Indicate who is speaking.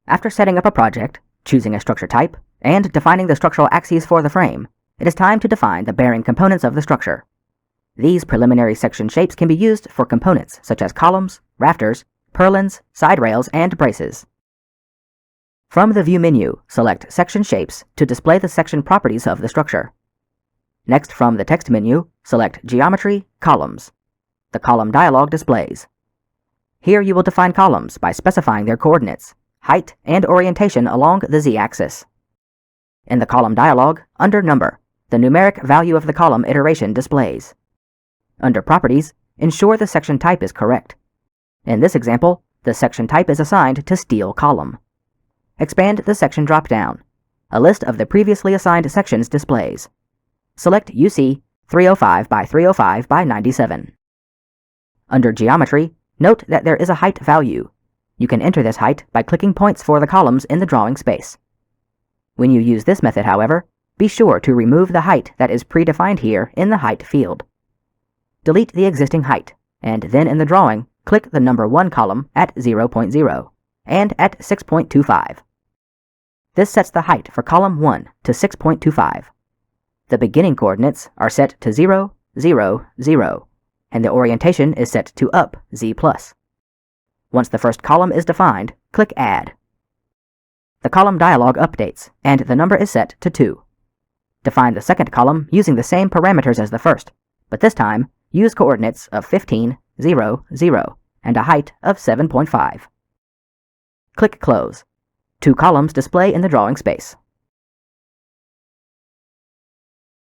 Speaker 1: After setting up a project, choosing a structure type, and defining the structural axes for the frame, it is time to define the bearing components of the structure. These preliminary section shapes can be used for components such as columns, rafters, purlins, side rails, and braces. From the View menu, select Section Shapes to display the section properties of the structure. Next, from the Text menu, select Geometry, Columns. The column dialog displays. Here you will define columns by specifying their coordinates, height, and orientation along the z-axis. In the column dialog, under Number, the numeric value of the column iteration displays. Under Properties, ensure the section type is correct. In this example, the section type is assigned to Steel Column. Expand the section drop-down. A list of the previously assigned sections displays. Select UC 305 by 305 by 97. Under Geometry, note that there is a height value. You can enter this height by clicking points for the columns in the drawing space. When you use this method, however, be sure to remove the height that is predefined here in the Height field. Delete the existing height, and then in the drawing, click the number 1 column at 0.0 and at 6.25. This sets the height for column 1 to 6.25. The beginning coordinates are set to 0, 0, 0, and the orientation is set to up z+. Once the first column is defined, click Add. The column dialog updates, and the number is set to 2. Define the second column using the same parameters as the first, but this time, use coordinates of 15, 0, 0, and a height of 7.5. Click Close. 2 columns display in the drawing space.